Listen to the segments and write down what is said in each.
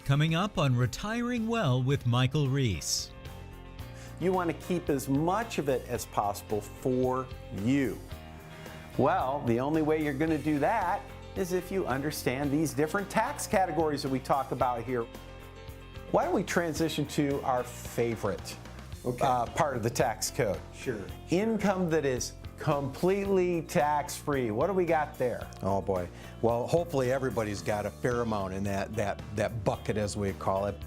Coming up on Retiring Well with Michael Reese. You want to keep as much of it as possible for you. Well, the only way you're going to do that is if you understand these different tax categories that we talk about here. Why don't we transition to our favorite part of the tax code? Sure. Income that is completely tax-free. What do we got there? Oh boy. Well, hopefully everybody's got a fair amount in that bucket, as we call it.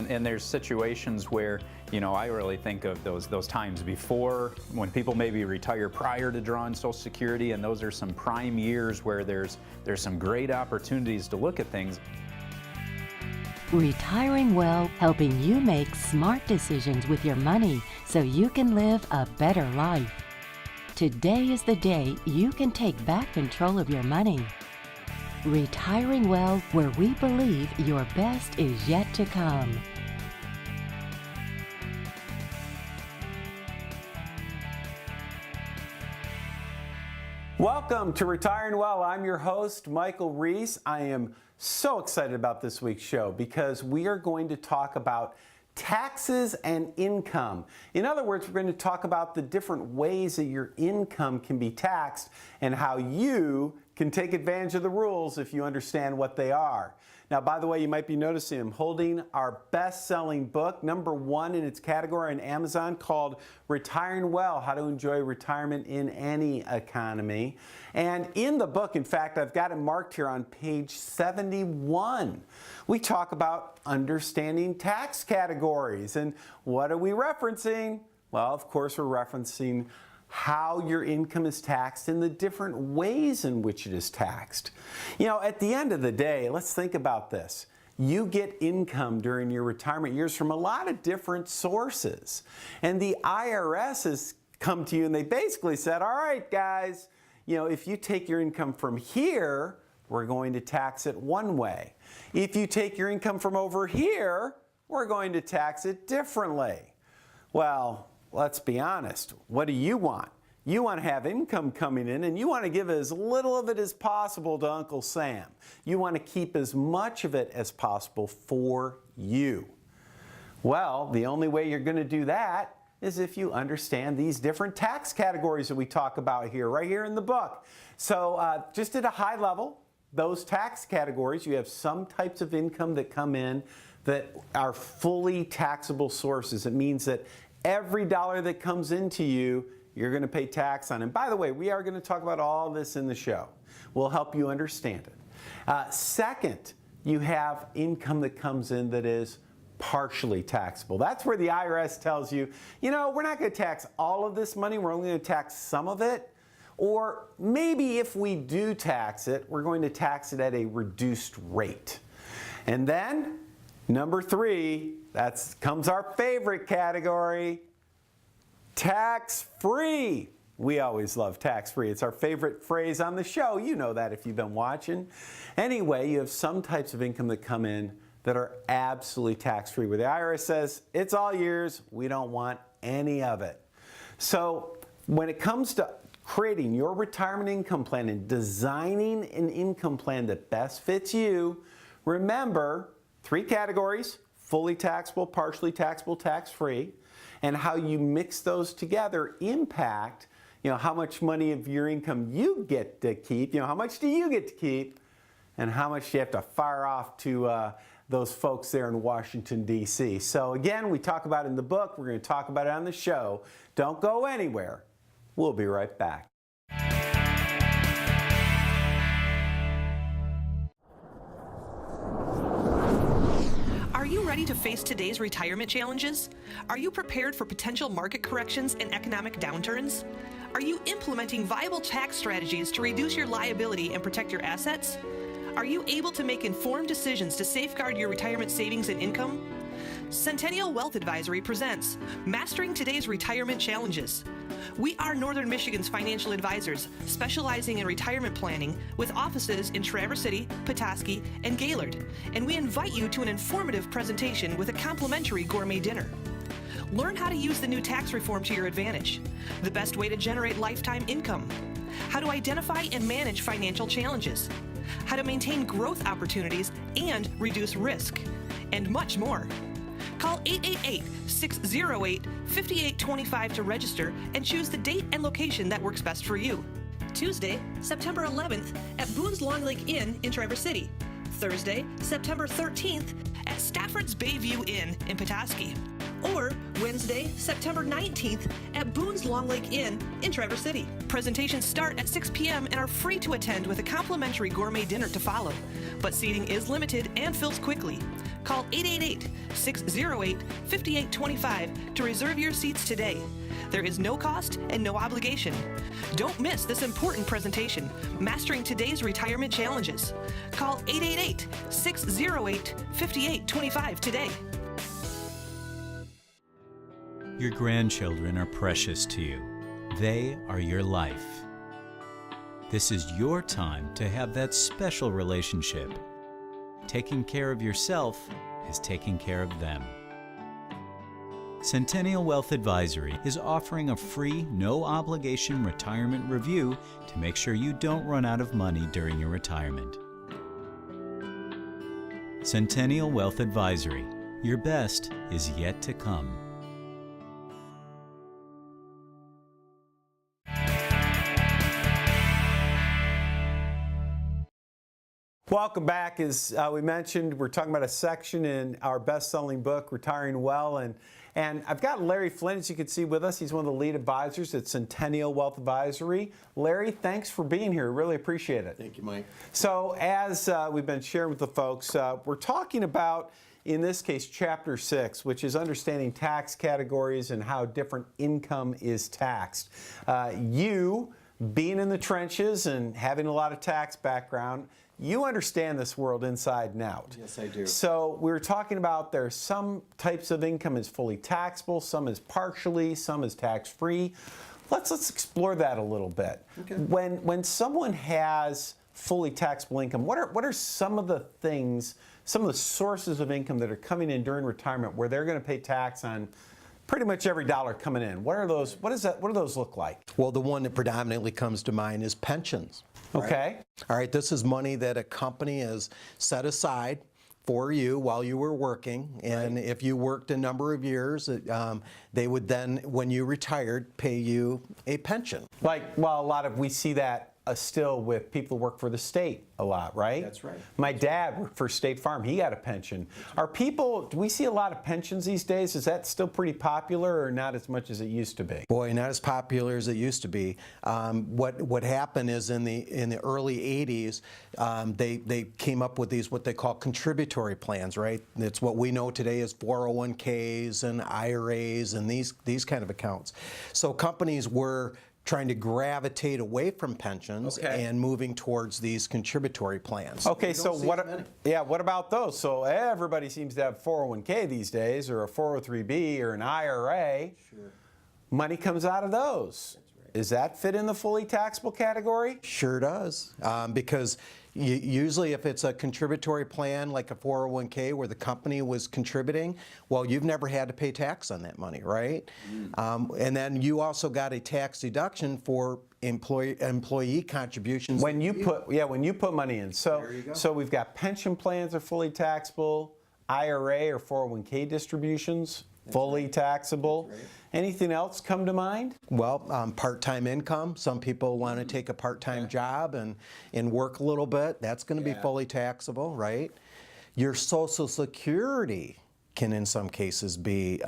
And there's situations where, you know, I really think of those times before when people maybe retire prior to drawing Social Security, and those are some prime years where there's some great opportunities to look at things. Retiring Well, helping you make smart decisions with your money so you can live a better life. Today is the day you can take back control of your money. Retiring Well, where we believe your best is yet to come. Welcome to Retiring Well. I'm your host, Michael Reese. I am so excited about this week's show because we are going to talk about taxes and income. In other words, we're going to talk about the different ways that your income can be taxed and how you can take advantage of the rules if you understand what they are. Now, by the way, you might be noticing I'm holding our best-selling book, #1 in its category on Amazon, called Retiring Well, How to Enjoy Retirement in Any Economy. And in the book, in fact, I've got it marked here on page 71. We talk about understanding tax categories. And what are we referencing? Well, of course, we're referencing how your income is taxed and the different ways in which it is taxed. You know, at the end of the day, let's think about this. You get income during your retirement years from a lot of different sources. And the IRS has come to you and they basically said, all right, guys, you know, if you take your income from here, we're going to tax it one way. If you take your income from over here, we're going to tax it differently. Well, let's be honest. What do you want? You want to have income coming in and you want to give as little of it as possible to Uncle Sam. You want to keep as much of it as possible for you. Well, the only way you're going to do that is if you understand these different tax categories that we talk about here, right here in the book. So just at a high level, those tax categories, you have some types of income that come in that are fully taxable sources. It means that every dollar that comes into you, you're going to pay tax on. And by the way, we are going to talk about all this in the show. We'll help you understand it. Second, you have income that comes in that is partially taxable. That's where the IRS tells you, you know, we're not going to tax all of this money, we're only going to tax some of it. Or maybe if we do tax it, we're going to tax it at a reduced rate. And then, number 3, comes our favorite category, tax-free. We always love tax-free. It's our favorite phrase on the show. You know that if you've been watching. Anyway, you have some types of income that come in that are absolutely tax-free, where the IRS says, it's all yours, we don't want any of it. So when it comes to creating your retirement income plan and designing an income plan that best fits you, remember 3 categories: fully taxable, partially taxable, tax-free, and how you mix those together impact, you know, how much money of your income you get to keep, you know, how much do you get to keep, and how much do you have to fire off to those folks there in Washington, D.C. So again, we talk about it in the book, we're going to talk about it on the show. Don't go anywhere. We'll be right back. Are you ready to face today's retirement challenges? Are you prepared for potential market corrections and economic downturns? Are you implementing viable tax strategies to reduce your liability and protect your assets? Are you able to make informed decisions to safeguard your retirement savings and income? Centennial Wealth Advisory presents Mastering Today's Retirement Challenges. We are Northern Michigan's financial advisors, specializing in retirement planning with offices in Traverse City, Petoskey, and Gaylord, and we invite you to an informative presentation with a complimentary gourmet dinner. Learn how to use the new tax reform to your advantage, the best way to generate lifetime income, how to identify and manage financial challenges, how to maintain growth opportunities and reduce risk, and much more. Call 888-608-5825 to register and choose the date and location that works best for you. Tuesday, September 11th at Boone's Long Lake Inn in Traverse City. Thursday, September 13th at Stafford's Bayview Inn in Petoskey. Or Wednesday, September 19th at Boone's Long Lake Inn in Traverse City. Presentations start at 6 p.m. and are free to attend with a complimentary gourmet dinner to follow. But seating is limited and fills quickly. Call 888-608-5825 to reserve your seats today. There is no cost and no obligation. Don't miss this important presentation, Mastering Today's Retirement Challenges. Call 888-608-5825 today. Your grandchildren are precious to you. They are your life. This is your time to have that special relationship. Taking care of yourself is taking care of them. Centennial Wealth Advisory is offering a free, no-obligation retirement review to make sure you don't run out of money during your retirement. Centennial Wealth Advisory. Your best is yet to come. Welcome back. As we mentioned, we're talking about a section in our best-selling book, Retiring Well, and I've got Larry Flynn, as you can see, with us. He's one of the lead advisors at Centennial Wealth Advisory. Larry, thanks for being here. Really appreciate it. Thank you, Mike. So as we've been sharing with the folks, we're talking about, in this case, Chapter 6, which is understanding tax categories and how different income is taxed. You, being in the trenches and having a lot of tax background, you understand this world inside and out. Yes, I do. So we were talking about there's some types of income is fully taxable, some is partially, some is tax-free. Let's explore that a little bit. Okay. When someone has fully taxable income, what are some of the things, some of the sources of income that are coming in during retirement where they're going to pay tax on pretty much every dollar coming in? What are those? What do those look like? Well, the one that predominantly comes to mind is pensions. Okay. All right, this is money that a company has set aside for you while you were working, and if you worked a number of years, they would then, when you retired, pay you a pension. Well, we see that still with people who work for the state a lot, right? That's right. My dad worked for State Farm. He got a pension. Do we see a lot of pensions these days? Is that still pretty popular or not as much as it used to be? Boy, not as popular as it used to be. What happened is in the early 80s, they came up with these what they call contributory plans, right? It's what we know today as 401ks and IRAs and these kind of accounts. So companies were trying to gravitate away from pensions and moving towards these contributory plans. Okay, so what about those? So everybody seems to have 401k these days, or a 403b, or an IRA. Sure. Money comes out of those. That's right. Does that fit in the fully taxable category? Sure does, because usually if it's a contributory plan like a 401k where the company was contributing, well, you've never had to pay tax on that money, right? And then you also got a tax deduction for employee contributions. When you put money in. So There you go. so we've got pension plans are fully taxable, IRA or 401k distributions fully taxable. That's right. Anything else come to mind? Well, part-time income. Some people want to take a part-time job and work a little bit. That's going to be fully taxable, right? Your Social Security can, in some cases, be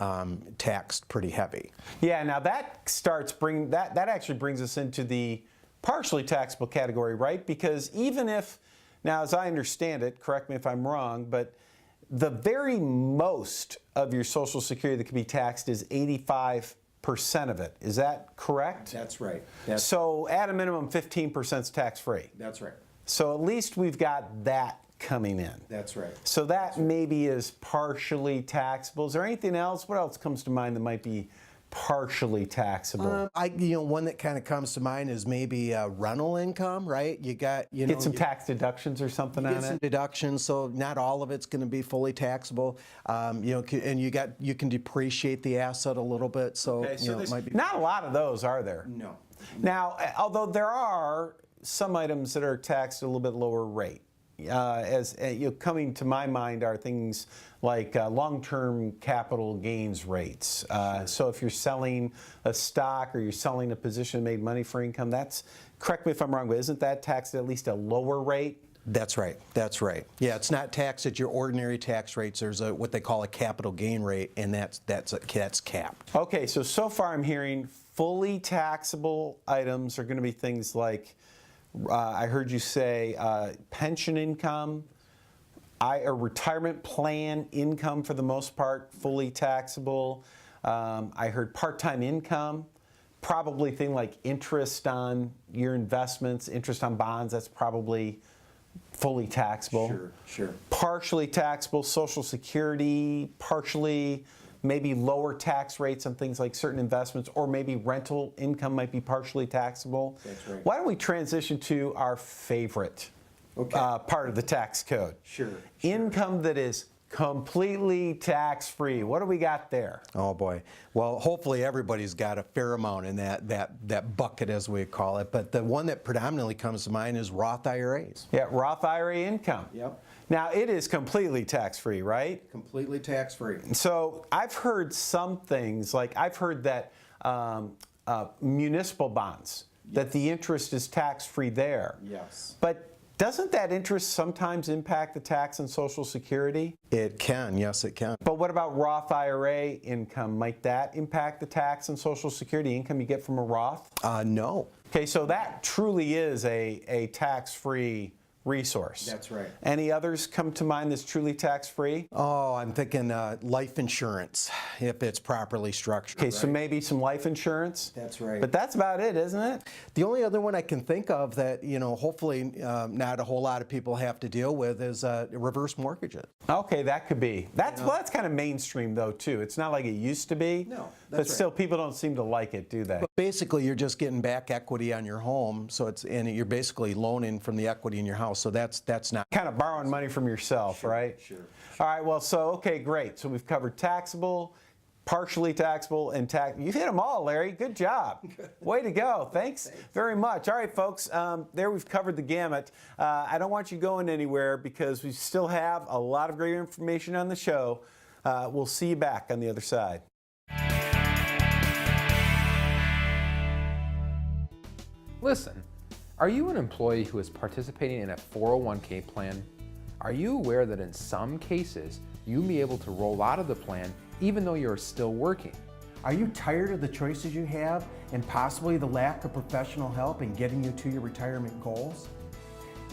taxed pretty heavy. Yeah. Now that actually brings us into the partially taxable category, right? Because even if, now as I understand it, correct me if I'm wrong, but the very most of your Social Security that can be taxed is 85% of it. Is that correct? That's right. So at a minimum, 15% is tax-free. That's right. So at least we've got that coming in. That's right. So that maybe is partially taxable. Is there anything else? What else comes to mind that might be partially taxable? One that kind of comes to mind is maybe rental income, right? You got, Get some tax deductions or something on get some it? deductions, so not all of it's going to be fully taxable. And you can depreciate the asset a little bit, so, Okay, so it might be. not a lot of those, are there? No. Now, although there are, some items that are taxed at a little bit lower rate. Coming to my mind are things like long-term capital gains rates. So if you're selling a stock or you're selling a position and made money for income, correct me if I'm wrong, but isn't that taxed at least a lower rate? That's right. That's right. Yeah, it's not taxed at your ordinary tax rates. There's what they call a capital gain rate, and that's capped. Okay, so far I'm hearing fully taxable items are going to be things like, I heard you say pension income, a retirement plan income for the most part, fully taxable. I heard part-time income, probably thing like interest on your investments, interest on bonds, that's probably fully taxable. Sure. Partially taxable, Social Security, partially maybe lower tax rates on things like certain investments, or maybe rental income might be partially taxable. That's right. Why don't we transition to our favorite part of the tax code? Sure. Income that is completely tax-free. What do we got there? Oh boy. Well, hopefully everybody's got a fair amount in that bucket, as we call it. But the one that predominantly comes to mind is Roth IRAs. Yeah, Roth IRA income. Yep. Now, it is completely tax-free, right? Completely tax-free. So I've heard some things, like I've heard that municipal bonds, that the interest is tax-free there. Yes. But doesn't that interest sometimes impact the tax on Social Security? It can, yes it can. But what about Roth IRA income? Might that impact the tax on Social Security income you get from a Roth? No. Okay, so that truly is a tax-free resource. That's right. Any others come to mind that's truly tax-free? Oh, I'm thinking life insurance, if it's properly structured. Okay, so maybe some life insurance? That's right. But that's about it, isn't it? The only other one I can think of that, hopefully not a whole lot of people have to deal with is reverse mortgages. Okay, that could be. Well, that's kind of mainstream though too. It's not like it used to be. No, but that's still, people don't seem to like it, do they? But basically, you're just getting back equity on your home, and you're basically loaning from the equity in your house. So that's not kind of borrowing money from yourself, right? Sure. All right. Well, okay, great. So we've covered taxable, partially taxable, and tax. You've hit them all, Larry. Good job. Way to go. Thanks very much. All right, folks. There we've covered the gamut. I don't want you going anywhere because we still have a lot of great information on the show. We'll see you back on the other side. Listen, are you an employee who is participating in a 401k plan? Are you aware that in some cases, you may be able to roll out of the plan even though you're still working? Are you tired of the choices you have and possibly the lack of professional help in getting you to your retirement goals?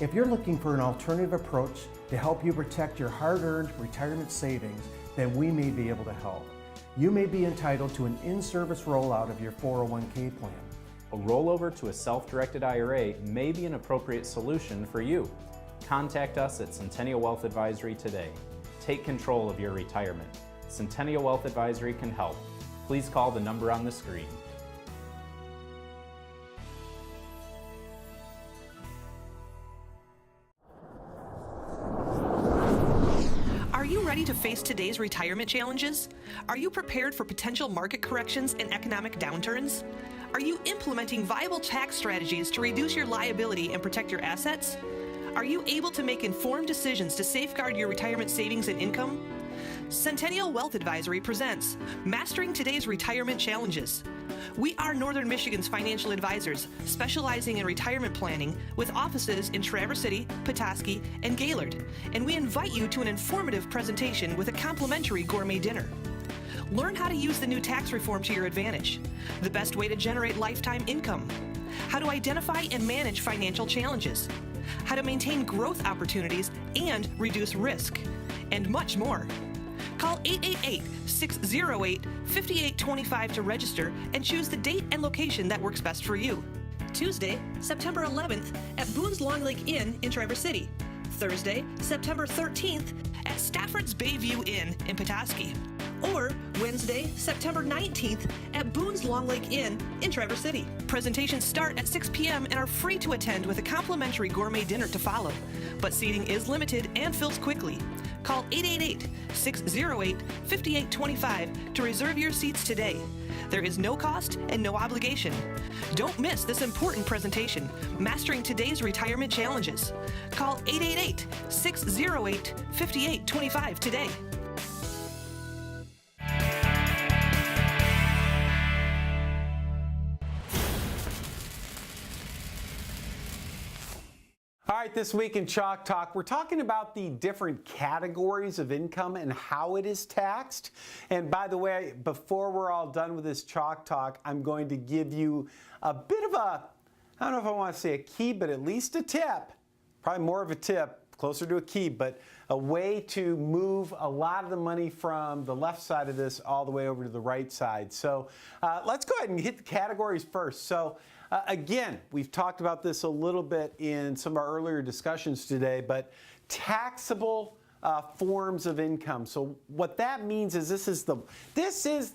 If you're looking for an alternative approach to help you protect your hard-earned retirement savings, then we may be able to help. You may be entitled to an in-service rollout of your 401k plan. A rollover to a self-directed IRA may be an appropriate solution for you. Contact us at Centennial Wealth Advisory today. Take control of your retirement. Centennial Wealth Advisory can help. Please call the number on the screen. Are you ready to face today's retirement challenges? Are you prepared for potential market corrections and economic downturns? Are you implementing viable tax strategies to reduce your liability and protect your assets? Are you able to make informed decisions to safeguard your retirement savings and income? Centennial Wealth Advisory presents Mastering Today's Retirement Challenges. We are Northern Michigan's financial advisors, specializing in retirement planning with offices in Traverse City, Petoskey, and Gaylord, and we invite you to an informative presentation with a complimentary gourmet dinner. Learn how to use the new tax reform to your advantage, the best way to generate lifetime income, how to identify and manage financial challenges, how to maintain growth opportunities and reduce risk, and much more. Call 888-608-5825 to register and choose the date and location that works best for you. Tuesday, September 11th at Boone's Long Lake Inn in Traverse City. Thursday, September 13th at Stafford's Bayview Inn in Petoskey. Or Wednesday, September 19th at Boone's Long Lake Inn in Traverse City. Presentations start at 6 p.m. and are free to attend with a complimentary gourmet dinner to follow. But seating is limited and fills quickly. Call 888-608-5825 to reserve your seats today. There is no cost and no obligation. Don't miss this important presentation, Mastering Today's Retirement Challenges. Call 888-608-5825 today. All right, this week in Chalk Talk, we're talking about the different categories of income and how it is taxed. And by the way, before we're all done with this Chalk Talk, I'm going to give you a bit of a, I don't know if I want to say a key, but at least a tip, probably more of a tip, closer to a key, but a way to move a lot of the money from the left side of this all the way over to the right side. So let's go ahead and hit the categories first. So again, we've talked about this a little bit in some of our earlier discussions today, but taxable forms of income. So what that means is this is the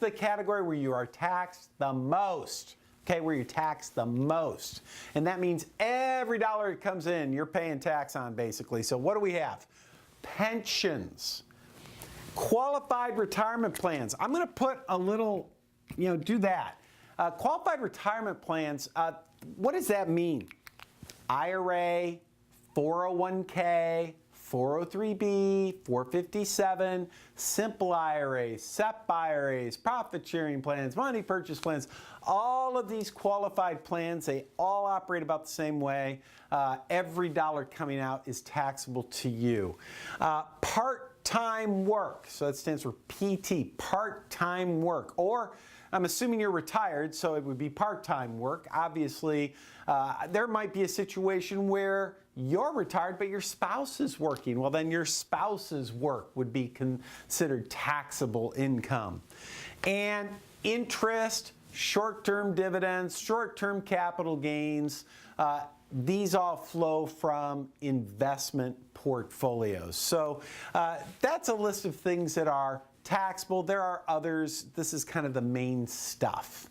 category where you are taxed the most. Okay, where you're taxed the most. And that means every dollar that comes in, you're paying tax on basically. So what do we have? Pensions, qualified retirement plans. I'm going to put a little, do that. Qualified retirement plans, what does that mean? IRA, 401k, 403b, 457, simple IRAs, SEP IRAs, profit sharing plans, money purchase plans, all of these qualified plans, they all operate about the same way. Every dollar coming out is taxable to you. Part-time work, so that stands for PT, part-time work, or I'm assuming you're retired, so it would be part-time work. Obviously, there might be a situation where you're retired, but your spouse is working. Well, then your spouse's work would be considered taxable income. And interest, short-term dividends, short-term capital gains, these all flow from investment portfolios. So that's a list of things that are taxable. There are others. This is kind of the main stuff.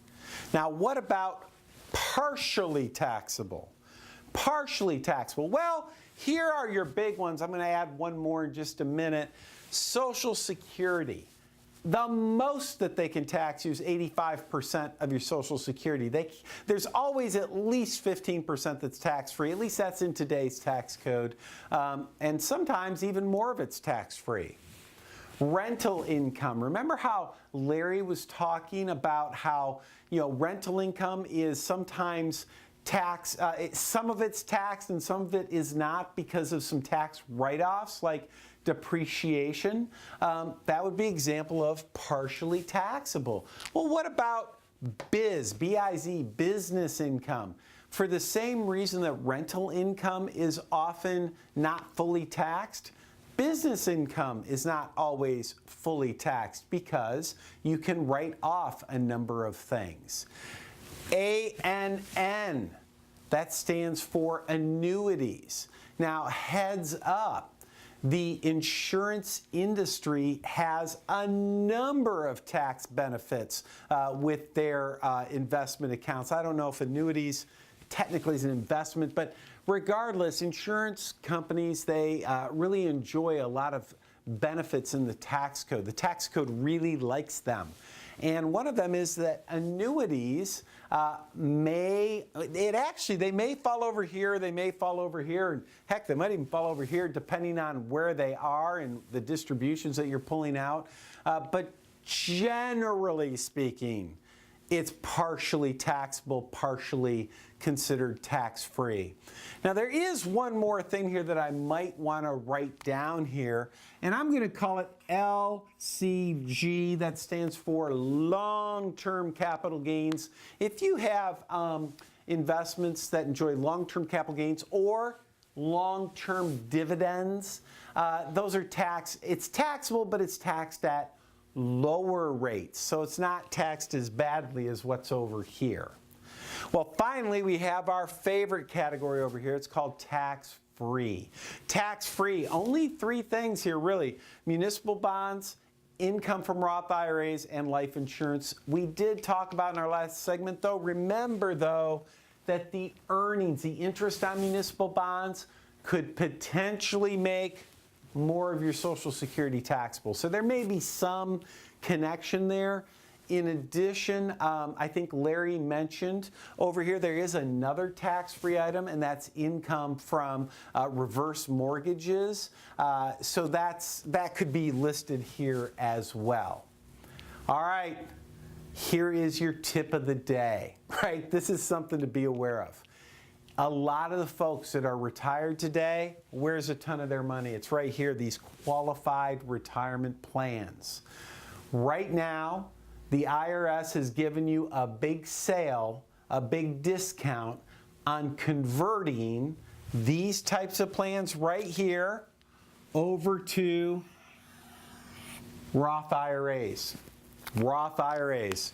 Now, what about partially taxable? Partially taxable. Well, here are your big ones. I'm going to add one more in just a minute. Social Security. The most that they can tax you is 85% of your Social Security. There's always at least 15% that's tax-free. At least that's in today's tax code. And sometimes even more of it's tax-free. Rental income. Remember how Larry was talking about how, rental income is sometimes tax, some of it's taxed and some of it is not because of some tax write-offs like depreciation. That would be an example of partially taxable. Well, what about B-I-Z, business income? For the same reason that rental income is often not fully taxed, business income is not always fully taxed because you can write off a number of things. ANN, that stands for annuities. Now, heads up, the insurance industry has a number of tax benefits with their investment accounts. I don't know if annuities technically is an investment, but regardless, insurance companies, they really enjoy a lot of benefits in the tax code. The tax code really likes them. And one of them is that annuities they may fall over here, they may fall over here, and heck, they might even fall over here depending on where they are and the distributions that you're pulling out. But generally speaking, it's partially taxable, partially considered tax-free. Now, there is one more thing here that I might want to write down here, and I'm going to call it LCG. That stands for long-term capital gains. If you have investments that enjoy long-term capital gains or long-term dividends, those are taxed. It's taxable, but it's taxed at lower rates, so it's not taxed as badly as what's over here. Well, finally, we have our favorite category over here. It's called tax-free. Tax-free, only three things here, really. Municipal bonds, income from Roth IRAs, and life insurance. We did talk about in our last segment, though. Remember, though, that the earnings, the interest on municipal bonds, could potentially make more of your Social Security taxable. So there may be some connection there. In addition, I think Larry mentioned over here there is another tax-free item, and that's income from reverse mortgages. So that could be listed here as well. All right, here is your tip of the day, right? This is something to be aware of. A lot of the folks that are retired today, where's a ton of their money? It's right here, these qualified retirement plans. Right now, the IRS has given you a big sale, a big discount on converting these types of plans right here over to Roth IRAs. Roth IRAs.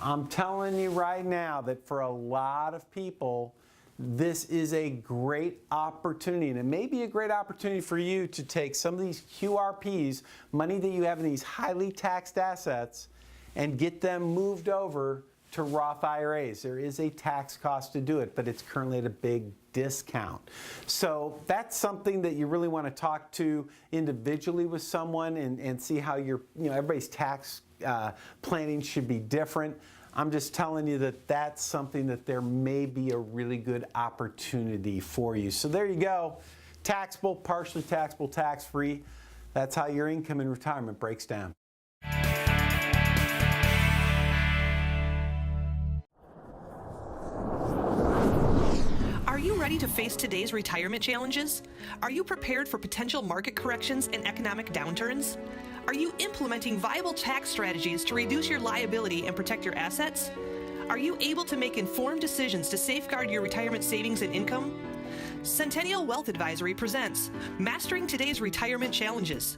I'm telling you right now that for a lot of people, this is a great opportunity, and it may be a great opportunity for you to take some of these QRPs, money that you have in these highly taxed assets, and get them moved over to Roth IRAs. There is a tax cost to do it, but it's currently at a big discount. So that's something that you really want to talk to individually with someone and see how everybody's tax planning should be different. I'm just telling you that that's something that there may be a really good opportunity for you. So there you go. Taxable, partially taxable, tax-free. That's how your income in retirement breaks down. Are you ready to face today's retirement challenges? Are you prepared for potential market corrections and economic downturns? Are you implementing viable tax strategies to reduce your liability and protect your assets? Are you able to make informed decisions to safeguard your retirement savings and income? Centennial Wealth Advisory presents Mastering Today's Retirement Challenges.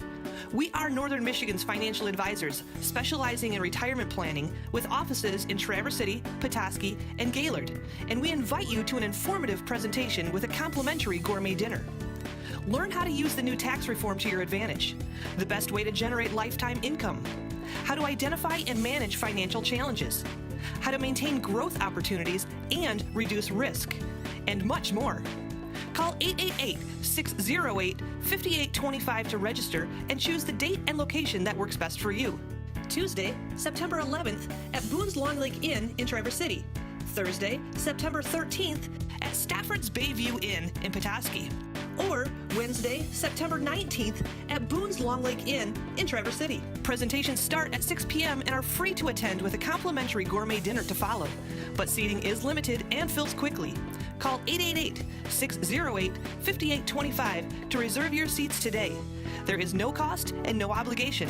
We are Northern Michigan's financial advisors specializing in retirement planning with offices in Traverse City, Petoskey, and Gaylord, and we invite you to an informative presentation with a complimentary gourmet dinner. Learn how to use the new tax reform to your advantage, the best way to generate lifetime income, how to identify and manage financial challenges, how to maintain growth opportunities and reduce risk, and much more. Call 888-608-5825 to register and choose the date and location that works best for you. Tuesday, September 11th at Boone's Long Lake Inn in Traverse City. Thursday, September 13th at Stafford's Bayview Inn in Petoskey. Or Wednesday, September 19th at Boone's Long Lake Inn in Traverse City. Presentations start at 6 p.m. and are free to attend with a complimentary gourmet dinner to follow. But seating is limited and fills quickly. Call 888-608-5825 to reserve your seats today. There is no cost and no obligation.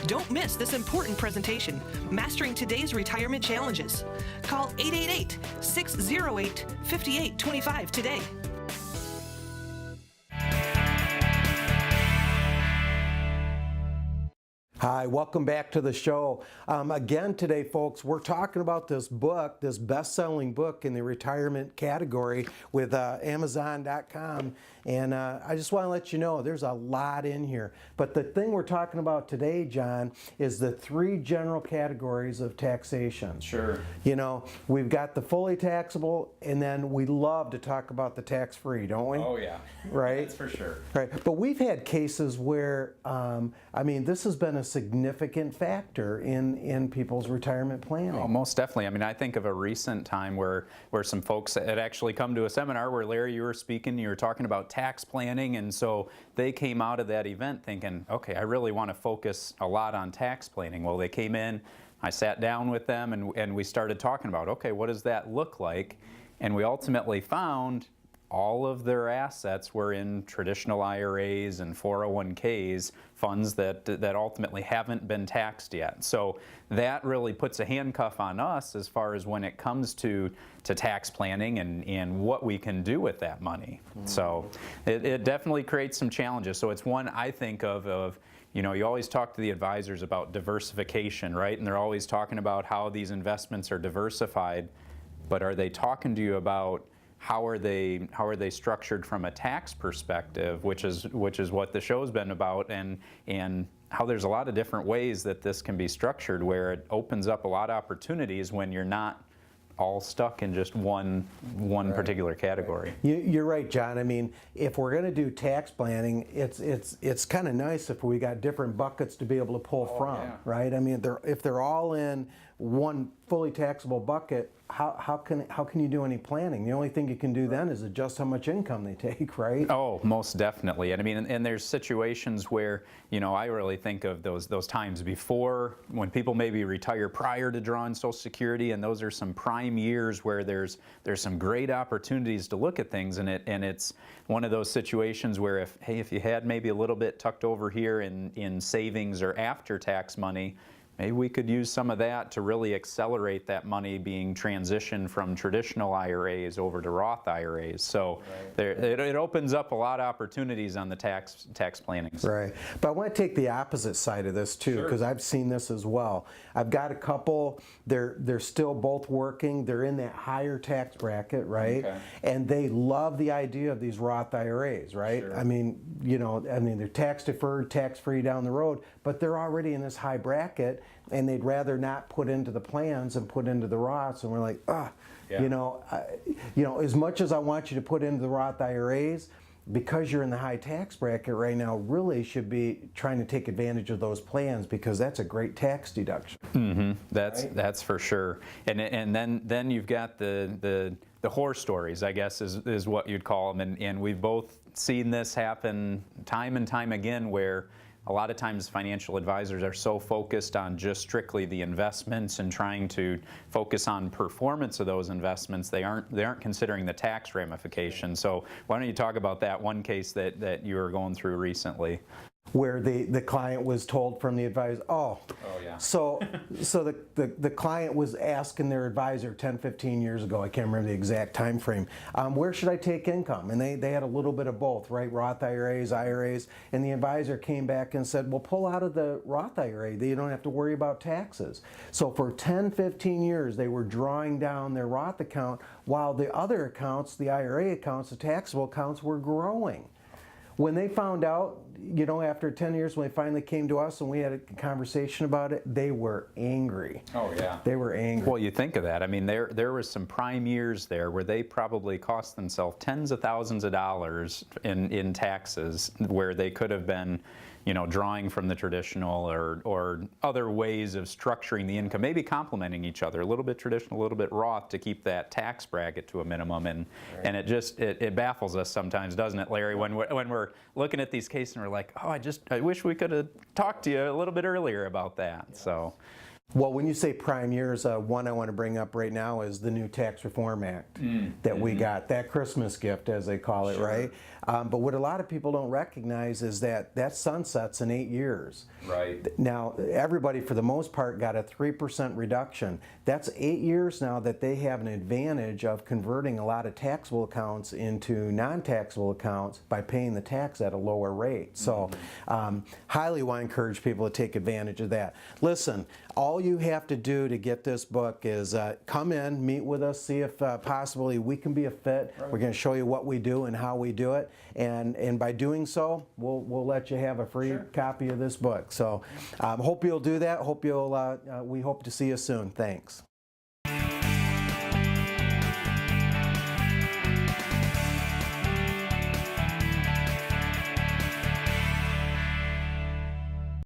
Don't miss this important presentation, Mastering Today's Retirement Challenges. Call 888-608-5825 today. Hi, welcome back to the show. Again today, folks, we're talking about this book, this best-selling book in the retirement category with Amazon.com. And I just want to let you know there's a lot in here. But the thing we're talking about today, John, is the 3 general categories of taxation. Sure. You know, we've got the fully taxable, and then we love to talk about the tax-free, don't we? Oh, yeah. Right? That's for sure. Right. But we've had cases where, this has been a significant factor in people's retirement planning. Oh, most definitely. I mean, I think of a recent time where some folks had actually come to a seminar where, Larry, you were speaking, you were talking about tax planning, and so they came out of that event thinking, okay, I really want to focus a lot on tax planning. Well, they came in, I sat down with them, and we started talking about, okay, what does that look like? And we ultimately found all of their assets were in traditional IRAs and 401ks, funds that ultimately haven't been taxed yet. So that really puts a handcuff on us as far as when it comes to tax planning and what we can do with that money. Mm-hmm. So it definitely creates some challenges. So it's one I think of, you know, you always talk to the advisors about diversification, right? And they're always talking about how these investments are diversified, but are they talking to you about how are they structured from a tax perspective, which is what the show's been about, and how there's a lot of different ways that this can be structured where it opens up a lot of opportunities when you're not all stuck in just one particular category. You're right, John. I mean, if we're going to do tax planning, it's kind of nice if we got different buckets to be able to pull from, right? I mean, if they're all in one fully taxable bucket, how can you do any planning? The only thing you can do then is adjust how much income they take, right? Oh, most definitely. And I mean, and there's situations where, you know, I really think of those times before when people maybe retire prior to drawing Social Security, and those are some prime years where there's some great opportunities to look at things, and it's one of those situations where if you had maybe a little bit tucked over here in savings or after tax money, maybe we could use some of that to really accelerate that money being transitioned from traditional IRAs over to Roth IRAs. So it opens up a lot of opportunities on the tax planning side. Right. But I want to take the opposite side of this too, because I've seen this as well. I've got a couple, they're still both working, they're in that higher tax bracket, right? Okay. And they love the idea of these Roth IRAs, right? Sure. I mean, you know, they're tax deferred, tax free down the road, but they're already in this high bracket, and they'd rather not put into the plans and put into the Roths. And we're like, you know, as much as I want you to put into the Roth IRAs, because you're in the high tax bracket right now, really should be trying to take advantage of those plans, because that's a great tax deduction. Mm-hmm. That's for sure. And then you've got the horror stories, I guess, is what you'd call them. And we've both seen this happen time and time again, where a lot of times financial advisors are so focused on just strictly the investments and trying to focus on performance of those investments, they aren't considering the tax ramifications. So why don't you talk about that one case that you were going through recently? Where the client was told from the advisor, so the client was asking their advisor 10, 15 years ago, I can't remember the exact time frame, where should I take income? And they had a little bit of both, right? Roth IRAs, and the advisor came back and said, well, pull out of the Roth IRA, you don't have to worry about taxes. So for 10, 15 years, they were drawing down their Roth account while the other accounts, the IRA accounts, the taxable accounts, were growing. When they found out, you know, after 10 years, when they finally came to us and we had a conversation about it, they were angry. Oh, yeah. They were angry. Well, you think of that. I mean, there was some prime years there where they probably cost themselves tens of thousands of dollars in taxes, where they could have been, you know, drawing from the traditional or other ways of structuring the income, maybe complementing each other, a little bit traditional, a little bit Roth, to keep that tax bracket to a minimum. And it just it baffles us sometimes, doesn't it, Larry, when we're looking at these cases and we're like, oh, I wish we could have talked to you a little bit earlier about that. Yeah. So. Well, when you say prime years, one I want to bring up right now is the new Tax Reform Act that we got, that Christmas gift, as they call it, right? But what a lot of people don't recognize is that sunsets in 8 years. Right. Now, everybody, for the most part, got a 3% reduction. That's 8 years now that they have an advantage of converting a lot of taxable accounts into non-taxable accounts by paying the tax at a lower rate. So, highly want to encourage people to take advantage of that. Listen, all you have to do to get this book is come in, meet with us, see if possibly we can be a fit. Right. We're going to show you what we do and how we do it, and by doing so, we'll let you have a free copy of this book. So, hope you'll do that. Hope you'll. We hope to see you soon. Thanks.